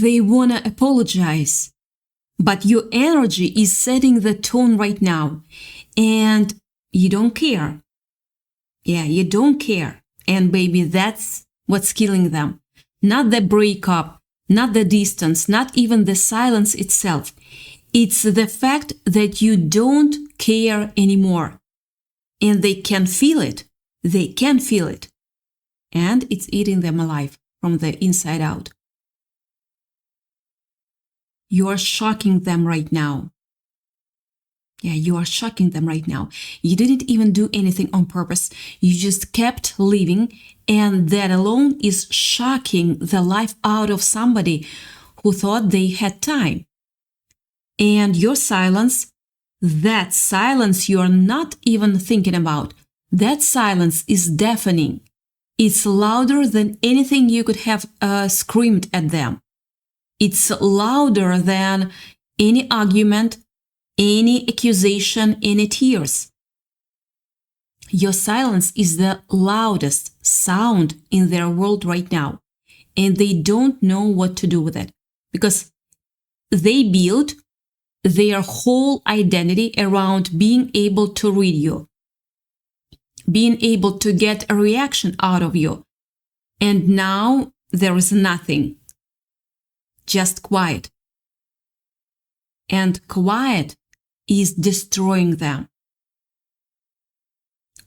they want to apologize. But your energy is setting the tone right now. And you don't care. Yeah, you don't care. And baby, that's what's killing them. Not the breakup, not the distance, not even the silence itself. It's the fact that you don't care anymore. And they can feel it. They can feel it. And it's eating them alive from the inside out. You are shocking them right now. Yeah, you are shocking them right now. You didn't even do anything on purpose. You just kept living, and that alone is shocking the life out of somebody who thought they had time. And your silence, that silence you are not even thinking about, that silence is deafening. It's louder than anything you could have screamed at them. It's louder than any argument, any accusation, any tears. Your silence is the loudest sound in their world right now, and they don't know what to do with it because they build their whole identity around being able to read you, being able to get a reaction out of you. And now there is nothing, just quiet. And quiet is destroying them.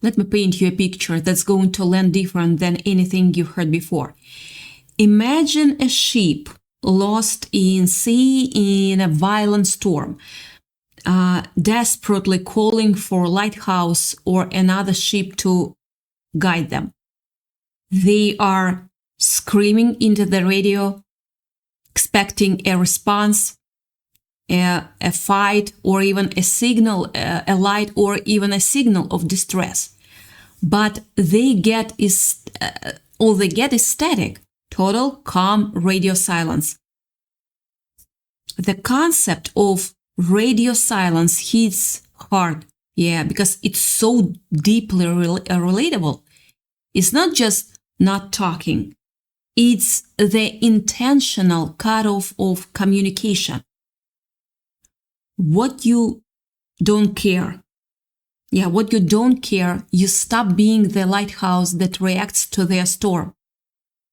Let me paint you a picture that's going to land different than anything you've heard before. Imagine a ship lost in sea in a violent storm, desperately calling for a lighthouse or another ship to guide them. They are screaming into the radio, expecting a response, a fight, or even a signal, a light, or even a signal of distress. But all they get is static, total calm radio silence. The concept of radio silence hits hard, because it's so deeply relatable. It's not just not talking. It's the intentional cutoff of communication. What you don't care. What you don't care, you stop being the lighthouse that reacts to their storm.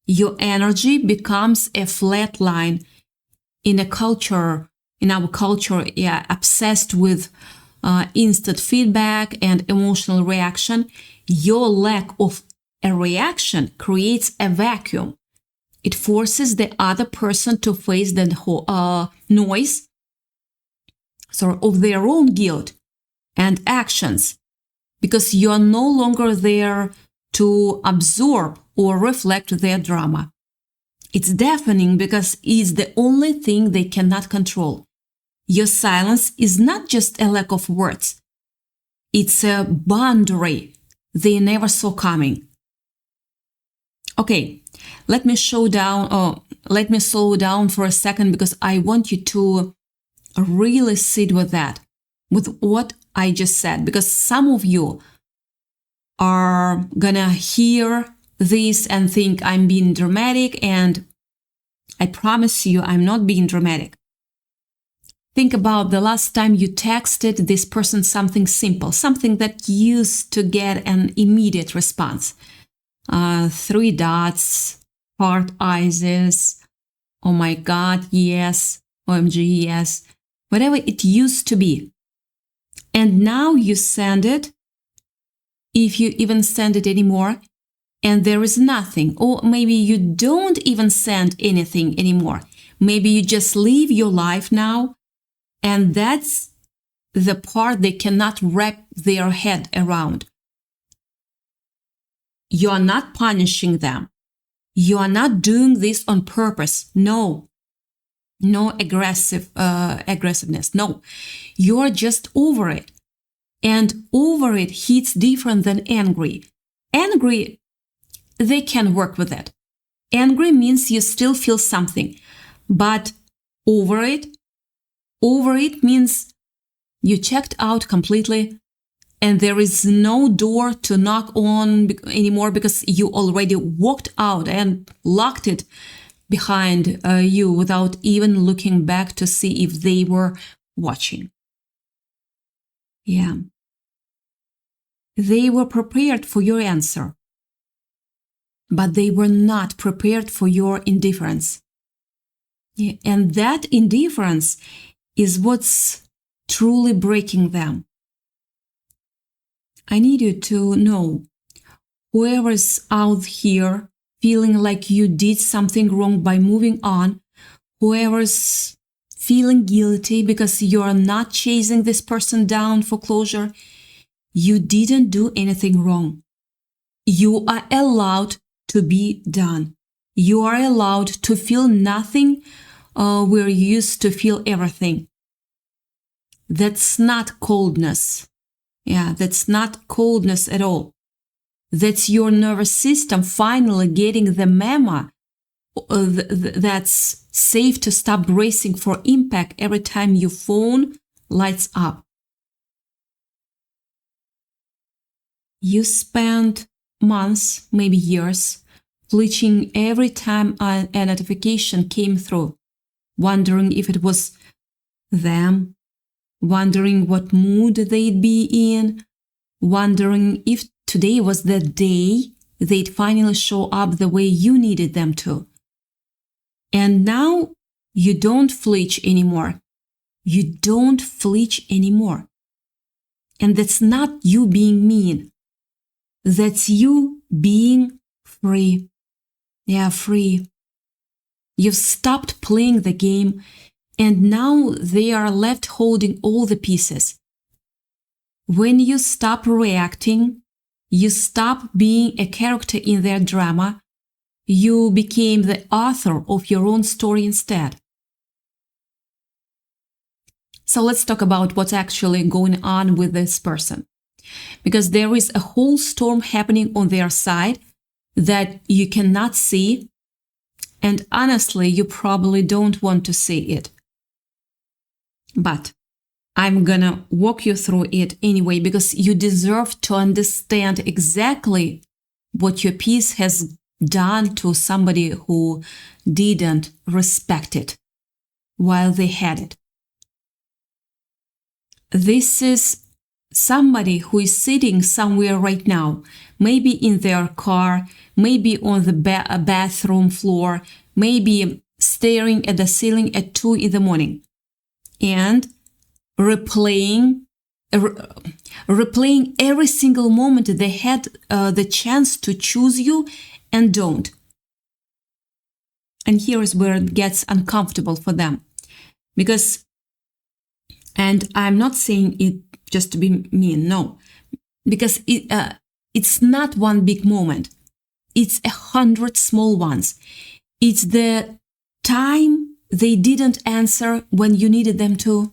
Your energy becomes a flat line in our culture, obsessed with instant feedback and emotional reaction. Your lack of a reaction creates a vacuum. It forces the other person to face the noise of their own guilt and actions, because you are no longer there to absorb or reflect their drama. It's deafening because it's the only thing they cannot control. Your silence is not just a lack of words. It's a boundary they never saw coming. Okay, let me slow down for a second, because I want you to really sit with that, with what I just said, because some of you are gonna hear this and think I'm being dramatic, and I promise you I'm not being dramatic. Think about the last time you texted this person something simple, something that used to get an immediate response. 3 dots, heart eyes, oh my God, yes, OMG, yes, whatever it used to be. And now you send it, if you even send it anymore, and there is nothing. Or maybe you don't even send anything anymore. Maybe you just live your life now, and that's the part they cannot wrap their head around. You are not punishing them. You are not doing this on purpose. No aggressiveness. No, you are just over it. And over it hits different than angry. Angry, they can work with it. Angry means you still feel something. But over it means you checked out completely, and there is no door to knock on anymore because you already walked out and locked it behind you without even looking back to see if they were watching. Yeah. They were prepared for your answer, but they were not prepared for your indifference. Yeah. And that indifference is what's truly breaking them. I need you to know, whoever's out here feeling like you did something wrong by moving on, whoever's feeling guilty because you are not chasing this person down for closure, you didn't do anything wrong. You are allowed to be done. You are allowed to feel nothing where you used to feel everything. That's not coldness. Yeah, that's not coldness at all. That's your nervous system finally getting the memo that's safe to stop bracing for impact every time your phone lights up. You spent months, maybe years, glitching every time a notification came through, wondering if it was them, wondering what mood they'd be in, wondering if today was the day they'd finally show up the way you needed them to. And now you don't flinch anymore. You don't flinch anymore. And that's not you being mean. That's you being free. Yeah, free. You've stopped playing the game, and now they are left holding all the pieces. When you stop reacting, you stop being a character in their drama. You became the author of your own story instead. So let's talk about what's actually going on with this person. Because there is a whole storm happening on their side that you cannot see, and honestly, you probably don't want to see it. But I'm gonna walk you through it anyway, because you deserve to understand exactly what your piece has done to somebody who didn't respect it while they had it. This is somebody who is sitting somewhere right now, maybe in their car, maybe on the bathroom floor, maybe staring at the ceiling at 2 in the morning, and replaying every single moment they had the chance to choose you and don't. And here is where it gets uncomfortable for them. Because, and I'm not saying it just to be mean, no. Because it's not one big moment. It's 100 small ones. It's the time they didn't answer when you needed them to.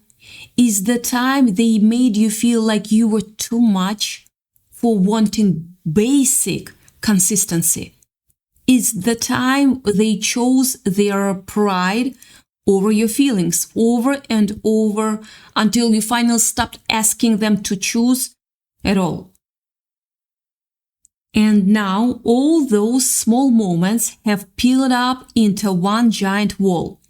It's the time they made you feel like you were too much for wanting basic consistency. It's the time they chose their pride over your feelings, over and over, until you finally stopped asking them to choose at all. And now all those small moments have piled up into one giant wall,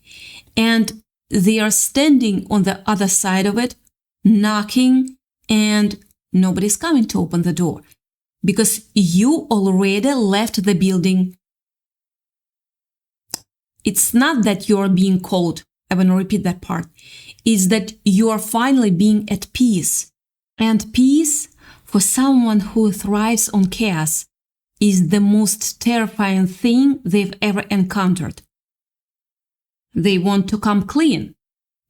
and they are standing on the other side of it, knocking, and nobody's coming to open the door because you already left the building. It's not that you're being cold. I want to repeat that part. It's that you are finally being at peace. And peace, for someone who thrives on chaos, is the most terrifying thing they've ever encountered. They want to come clean.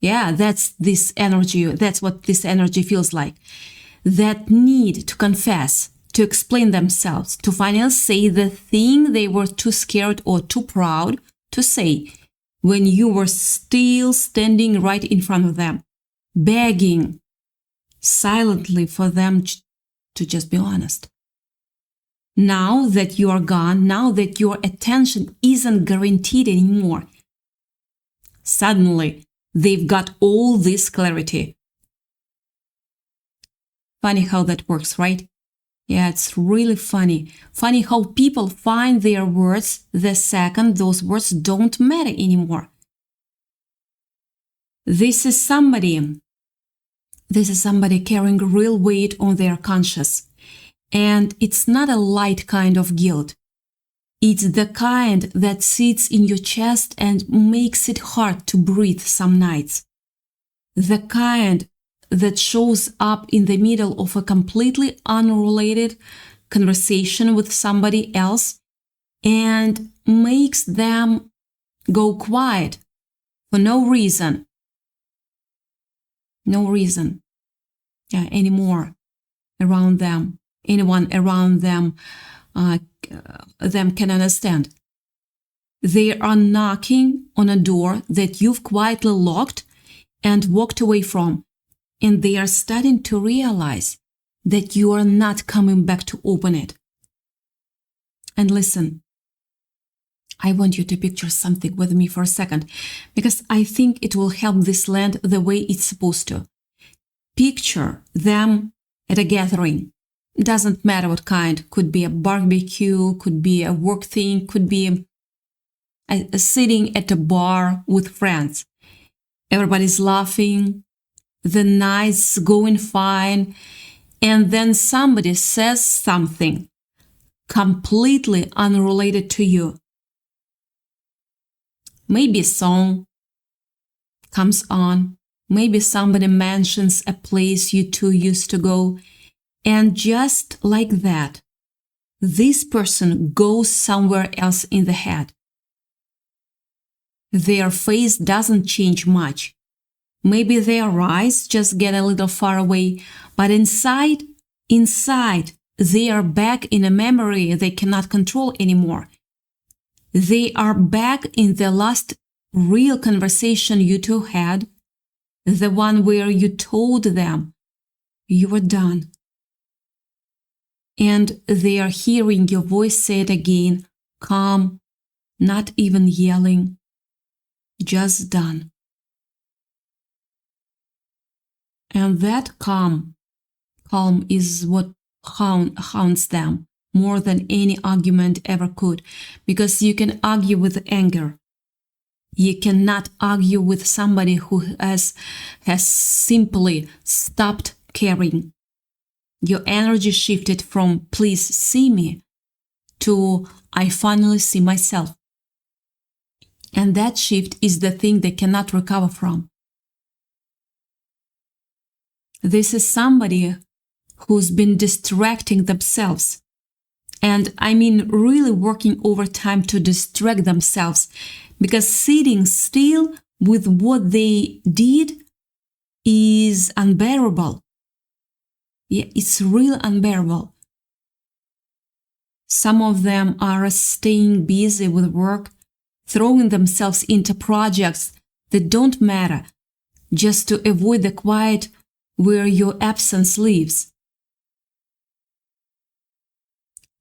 Yeah, that's this energy. That's what this energy feels like. That need to confess, to explain themselves, to finally say the thing they were too scared or too proud to say when you were still standing right in front of them, begging silently for them to just be honest. Now that you are gone, now that your attention isn't guaranteed anymore, suddenly they've got all this clarity. Funny how that works, right? Yeah, it's really funny. Funny how people find their words the second those words don't matter anymore. This is somebody carrying real weight on their conscience. And it's not a light kind of guilt. It's the kind that sits in your chest and makes it hard to breathe some nights. The kind that shows up in the middle of a completely unrelated conversation with somebody else and makes them go quiet for no reason. No reason anymore around them. Anyone around them can understand. They are knocking on a door that you've quietly locked and walked away from, and they are starting to realize that you are not coming back to open it. And listen, I want you to picture something with me for a second, because I think it will help this land the way it's supposed to. Picture them at a gathering. Doesn't matter what kind. Could be a barbecue, could be a work thing, could be a sitting at a bar with friends. Everybody's laughing, the night's going fine, and then somebody says something completely unrelated to you. Maybe a song comes on, maybe somebody mentions a place you two used to go, and just like that, this person goes somewhere else in the head. Their face doesn't change much. Maybe their eyes just get a little far away, but inside, they are back in a memory they cannot control anymore. They are back in the last real conversation you two had, the one where you told them you were done. And they are hearing your voice say it again, calm, not even yelling, just done. And that calm is what haunts them more than any argument ever could, because you can argue with anger. You cannot argue with somebody who has simply stopped caring. Your energy shifted from please see me to I finally see myself. And that shift is the thing they cannot recover from. This is somebody who's been distracting themselves. And I mean really working overtime to distract themselves, because sitting still with what they did is unbearable. Yeah, it's real unbearable. Some of them are staying busy with work, throwing themselves into projects that don't matter, just to avoid the quiet where your absence lives.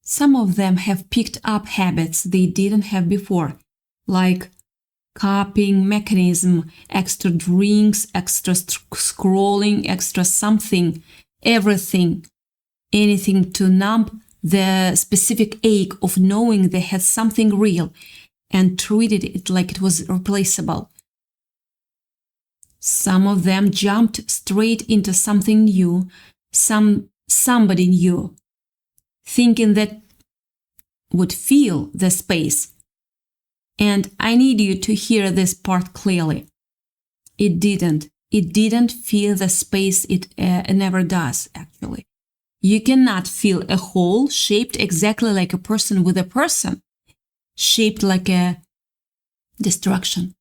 Some of them have picked up habits they didn't have before, like coping mechanism, extra drinks, extra scrolling, extra something, everything, anything to numb the specific ache of knowing they had something real and treated it like it was replaceable. Some of them jumped straight into something new, somebody new, thinking that would fill the space. And I need you to hear this part clearly. It didn't. It didn't fill the space. It never does, actually. You cannot fill a hole shaped exactly like a person with a person, shaped like a destruction.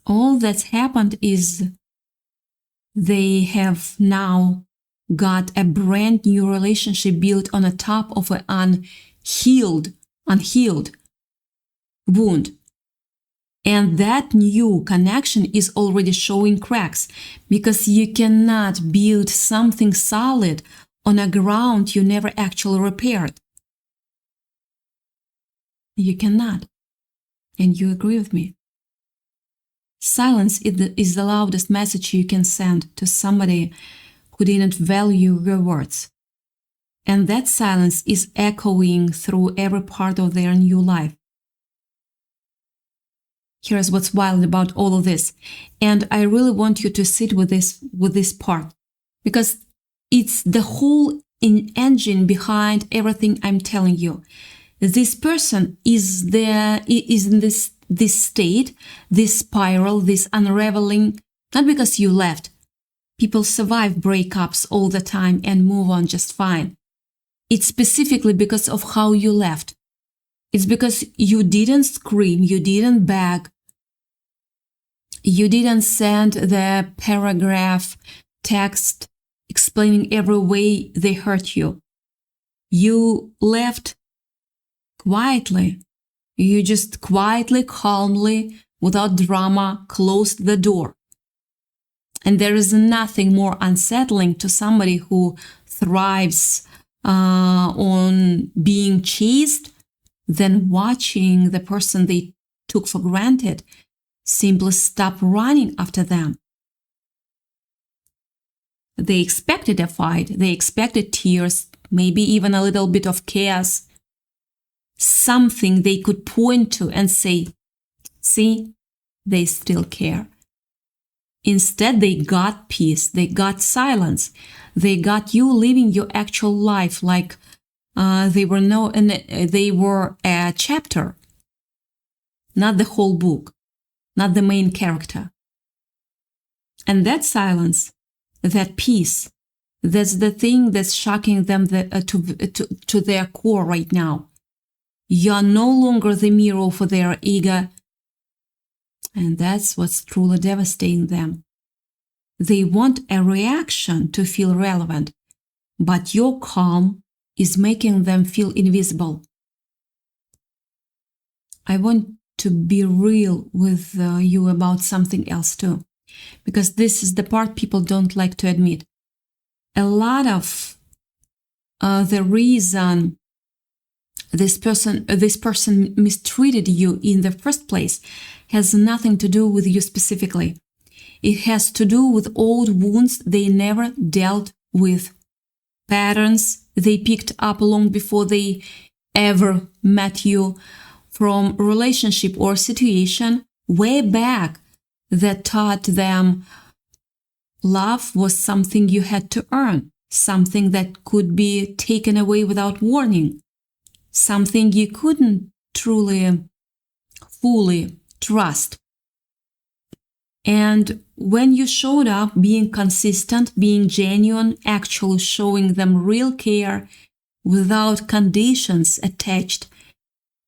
All that's happened is they have now got a brand new relationship built on the top of an unhealed wound. And that new connection is already showing cracks, because you cannot build something solid on a ground you never actually repaired. You cannot. And you agree with me. Silence is the loudest message you can send to somebody who didn't value your words. And that silence is echoing through every part of their new life. Here's what's wild about all of this. And I really want you to sit with this part, because it's the whole engine behind everything I'm telling you. This person is in this state, this spiral, this unraveling, not because you left. People survive breakups all the time and move on just fine. It's specifically because of how you left. It's because you didn't scream, you didn't beg, you didn't send the paragraph text explaining every way they hurt you. You left quietly. You just quietly, calmly, without drama, closed the door. And there is nothing more unsettling to somebody who thrives on being chased than watching the person they took for granted simply stop running after them. They expected a fight, they expected tears, maybe even a little bit of chaos, something they could point to and say, see, they still care. Instead, they got peace, they got silence, they got you living your actual life like they were a chapter, not the whole book, not the main character. And that silence, that peace, that's the thing that's shocking them to their core right now. You're no longer the mirror for their ego, and that's what's truly devastating them. They want a reaction to feel relevant, but your calm is making them feel invisible. I want to be real with you about something else too, because this is the part people don't like to admit. A lot of the reason this person mistreated you in the first place has nothing to do with you specifically. It has to do with old wounds they never dealt with, patterns they picked up long before they ever met you from relationship or situation way back that taught them love was something you had to earn, something that could be taken away without warning, something you couldn't truly, fully trust. And when you showed up being consistent, being genuine, actually showing them real care without conditions attached,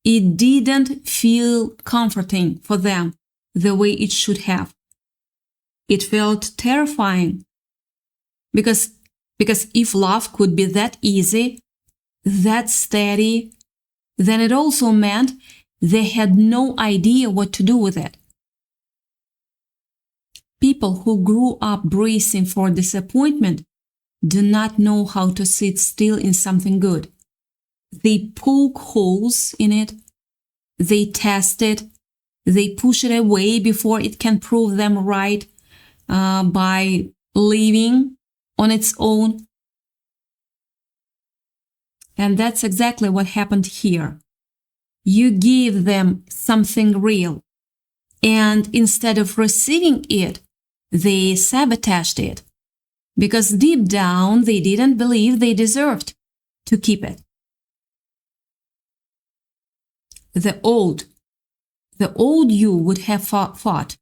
it didn't feel comforting for them the way it should have. It felt terrifying because if love could be that easy, that steady, then it also meant they had no idea what to do with it. People who grew up bracing for disappointment do not know how to sit still in something good. They poke holes in it, they test it, they push it away before it can prove them right by living on its own. And that's exactly what happened here. You gave them something real, and instead of receiving it, they sabotaged it, because deep down they didn't believe they deserved to keep it. The old you would have fought.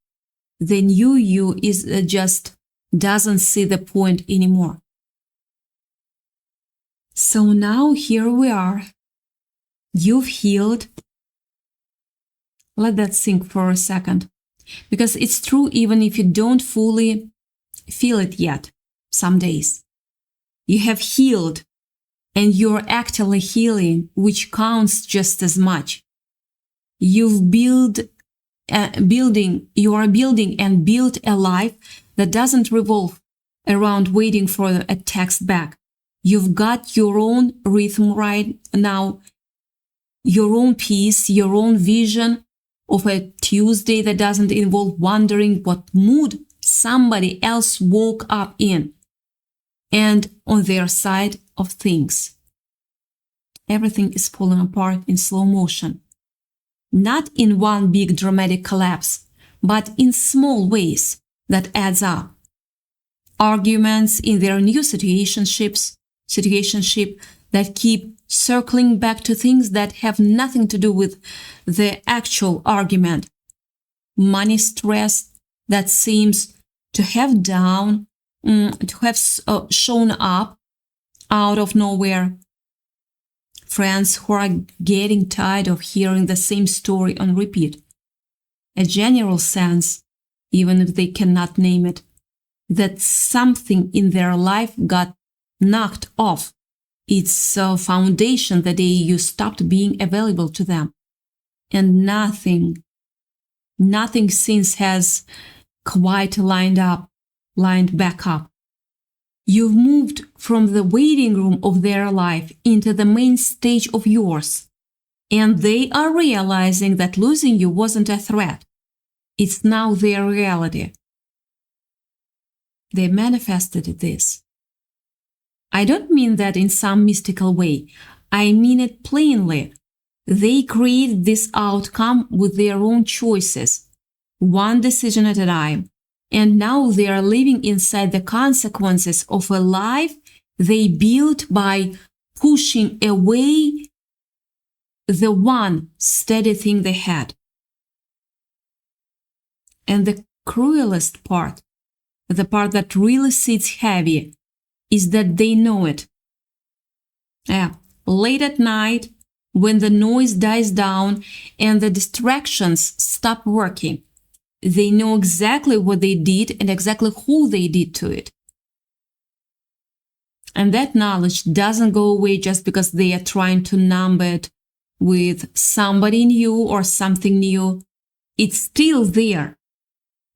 The new you is just doesn't see the point anymore. So now here we are. You've healed. Let that sink for a second. Because it's true even if you don't fully feel it yet, some days. You have healed and you're actively healing, which counts just as much. You are building and built a life that doesn't revolve around waiting for a text back. You've got your own rhythm right now, your own peace, your own vision of a Tuesday that doesn't involve wondering what mood somebody else woke up in. and on their side of things. Everything is falling apart in slow motion. Not in one big dramatic collapse, but in small ways that adds up. Arguments in their new situationship that keep circling back to things that have nothing to do with the actual argument. Money stress that seems to have shown up out of nowhere. Friends who are getting tired of hearing the same story on repeat. A general sense, even if they cannot name it, that something in their life got knocked off its foundation the day you stopped being available to them. And nothing since has quite lined back up. You've moved from the waiting room of their life into the main stage of yours, and they are realizing that losing you wasn't a threat. It's now their reality. They manifested this. I don't mean that in some mystical way. I mean it plainly. They create this outcome with their own choices, one decision at a time. And now they are living inside the consequences of a life they built by pushing away the one steady thing they had. And the cruelest part, the part that really sits heavy, is that they know it. Late at night, when the noise dies down and the distractions stop working, they know exactly what they did and exactly who they did to it. And that knowledge doesn't go away just because they are trying to numb it with somebody new or something new. It's still there.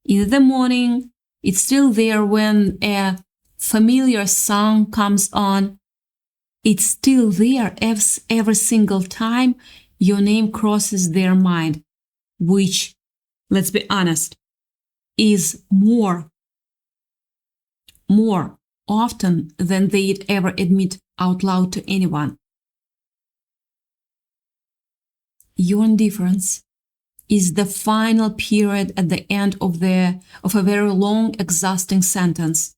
In the morning, it's still there when a familiar song comes on. It's still there every single time your name crosses their mind, which, let's be honest, is more often than they'd ever admit out loud to anyone. Your indifference is the final period at the end of a very long, exhausting sentence.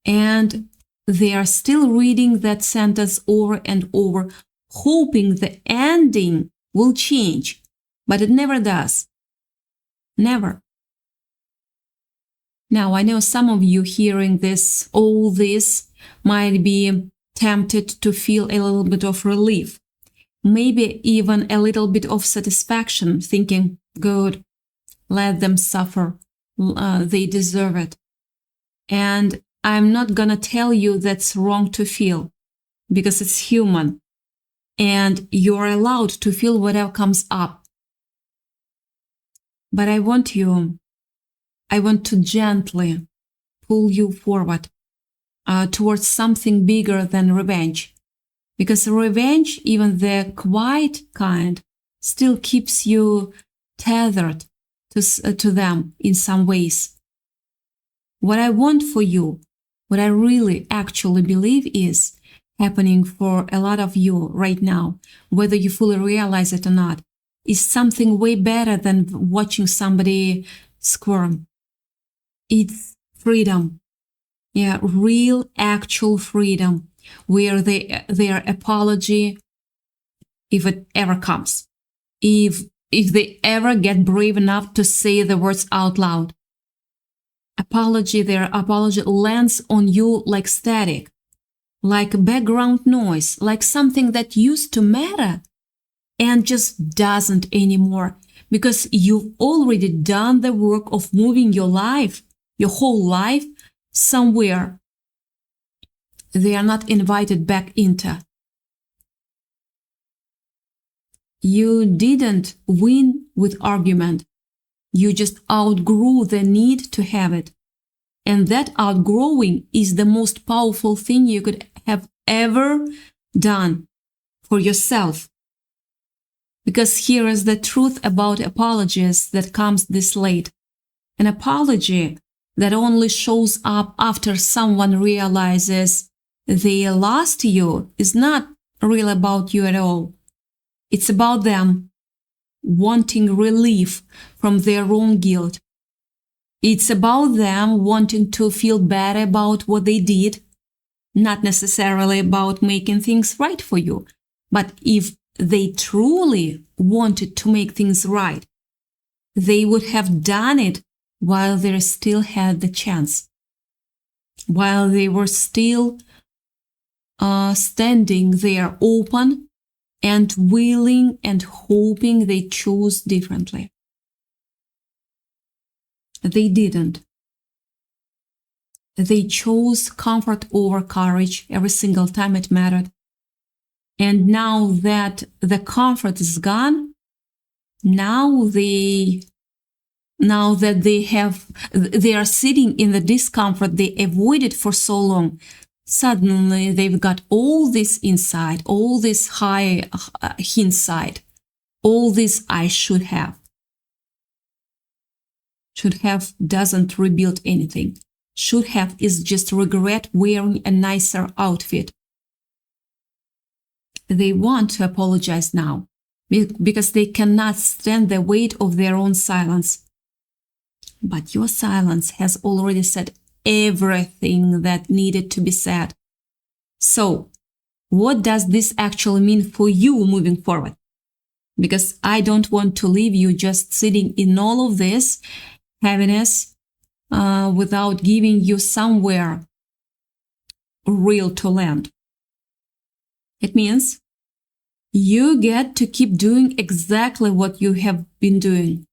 And they are still reading that sentence over and over, hoping the ending will change, but it never does. Never. Now, I know some of you hearing all this might be tempted to feel a little bit of relief, maybe even a little bit of satisfaction, thinking, good, let them suffer, they deserve it. And I'm not gonna tell you that's wrong to feel, because it's human, and you're allowed to feel whatever comes up. But I want to gently pull you forward towards something bigger than revenge. Because revenge, even the quiet kind, still keeps you tethered to them in some ways. What I want for you, what I really actually believe is happening for a lot of you right now, whether you fully realize it or not, is something way better than watching somebody squirm. It's freedom. Yeah, real, actual freedom, where their apology, if it ever comes, if they ever get brave enough to say the words out loud, their apology lands on you like static, like background noise, like something that used to matter and just doesn't anymore, because you've already done the work of moving your life, your whole life, somewhere they are not invited back into. You didn't win with argument. You just outgrew the need to have it. And that outgrowing is the most powerful thing you could have ever done for yourself. Because here is the truth about apologies that comes this late. An apology that only shows up after someone realizes they lost you is not really about you at all. It's about them wanting relief from their own guilt. It's about them wanting to feel bad about what they did, not necessarily about making things right for you. But if they truly wanted to make things right, they would have done it while they still had the chance, while they were still standing there open and willing and hoping they chose differently. They didn't. They chose comfort over courage every single time it mattered. And now that the comfort is gone, now that they are sitting in the discomfort they avoided for so long, suddenly they've got all this insight, all this high hindsight, all this I should have. Should have doesn't rebuild anything. Should have is just regret wearing a nicer outfit. They want to apologize now because they cannot stand the weight of their own silence. But your silence has already said everything that needed to be said. So, what does this actually mean for you moving forward? Because I don't want to leave you just sitting in all of this heaviness without giving you somewhere real to land. It means you get to keep doing exactly what you have been doing,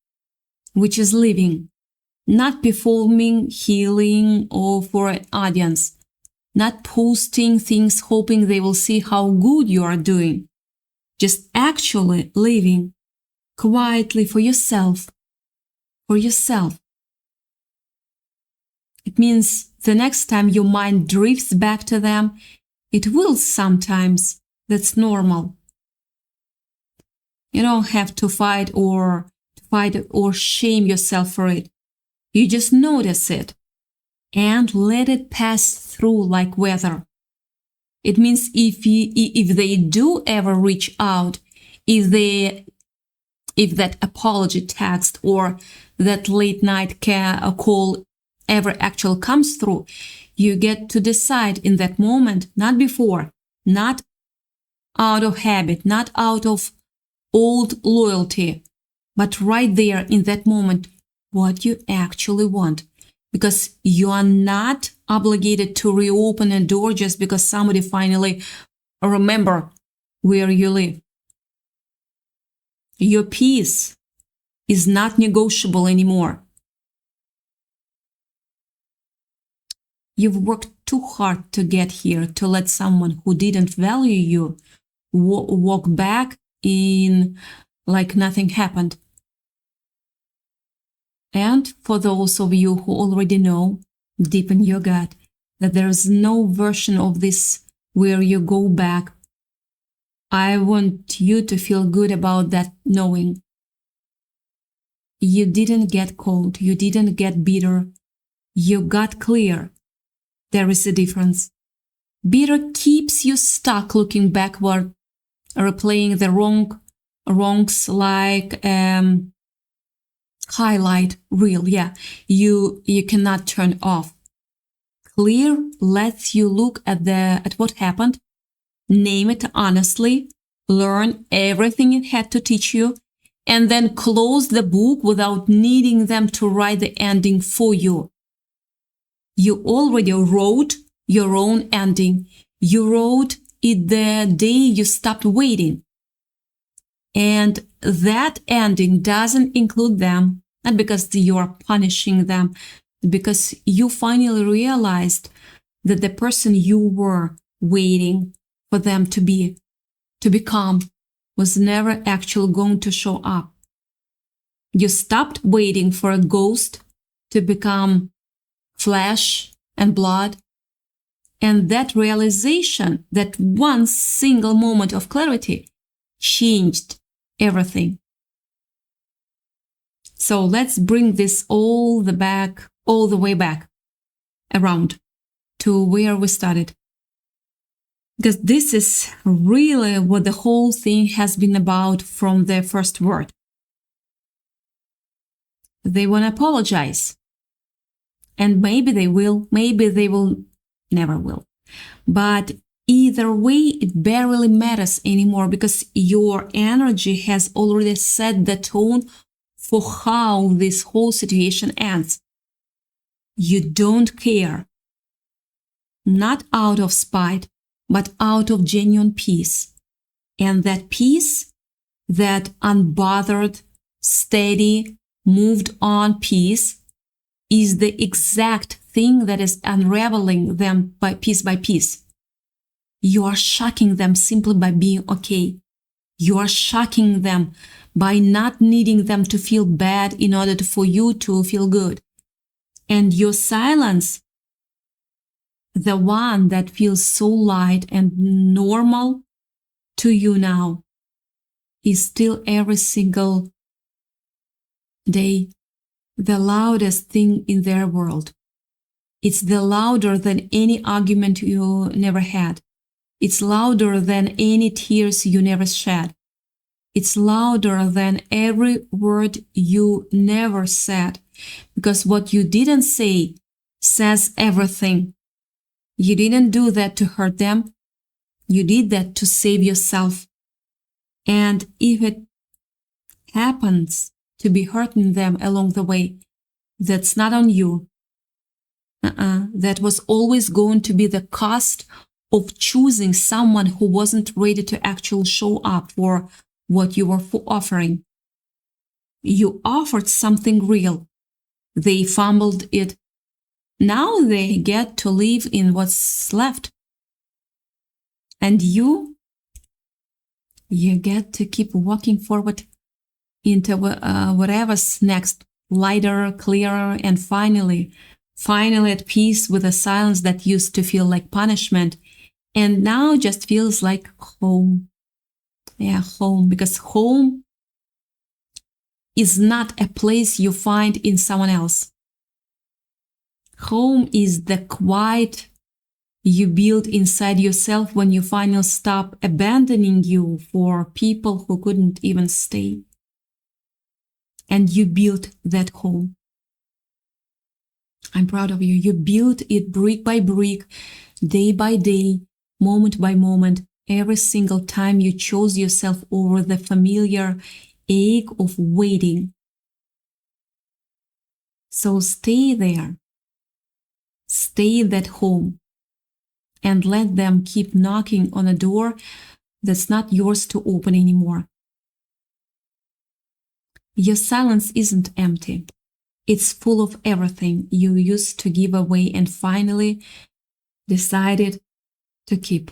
which is living, not performing, healing, or for an audience, not posting things hoping they will see how good you are doing, just actually living quietly for yourself, It means the next time your mind drifts back to them, it will sometimes. That's normal. You don't have to fight or shame yourself for it. You just notice it and let it pass through like weather. It means if they do ever reach out, if that apology text or that late night call ever actually comes through, you get to decide in that moment, not before, not out of habit, not out of old loyalty, but right there in that moment, what you actually want. Because you are not obligated to reopen a door just because somebody finally remember where you live. Your peace is not negotiable anymore. You've worked too hard to get here to let someone who didn't value you walk back in like nothing happened. And for those of you who already know deep in your gut that there is no version of this where you go back, I want you to feel good about that knowing. You didn't get cold, you didn't get bitter, you got clear. There is a difference. Bitter keeps you stuck looking backward, replaying the wrongs like highlight reel. Yeah, you cannot turn off. Clear lets you look at what happened, name it honestly, learn everything it had to teach you, and then close the book without needing them to write the ending for you. You already wrote your own ending. You wrote it the day you stopped waiting. And that ending doesn't include them, not because you are punishing them, because you finally realized that the person you were waiting for them to become, was never actually going to show up. You stopped waiting for a ghost to become flesh and blood. And that realization, that one single moment of clarity, changed everything. So let's bring this all the back all the way back around to where we started. Because this is really what the whole thing has been about from the first word. They want to apologize. And maybe they will never will. But either way, it barely matters anymore because your energy has already set the tone for how this whole situation ends. You don't care. Not out of spite, but out of genuine peace. And that peace, that unbothered, steady, moved on peace, is the exact thing that is unraveling them by piece. You are shocking them simply by being okay. You are shocking them by not needing them to feel bad in order for you to feel good. And your silence, the one that feels so light and normal to you now, is still every single day the loudest thing in their world. It's the louder than any argument you never had. It's louder than any tears you never shed. It's louder than every word you never said, because what you didn't say says everything. You didn't do that to hurt them. You did that to save yourself. And if it happens to be hurting them along the way, that's not on you. That was always going to be the cost of choosing someone who wasn't ready to actually show up for what you were offering. You offered something real. They fumbled it. Now they get to live in what's left. And you get to keep walking forward into whatever's next, lighter, clearer, and finally at peace with a silence that used to feel like punishment and now just feels like home. Yeah, home, because home is not a place you find in someone else. Home is the quiet you build inside yourself when you finally stop abandoning you for people who couldn't even stay. And you built that home. I'm proud of you. You built it brick by brick, day by day, moment by moment, every single time you chose yourself over the familiar ache of waiting. So stay there. Stay in that home. And let them keep knocking on a door that's not yours to open anymore. Your silence isn't empty. It's full of everything you used to give away and finally decided to keep.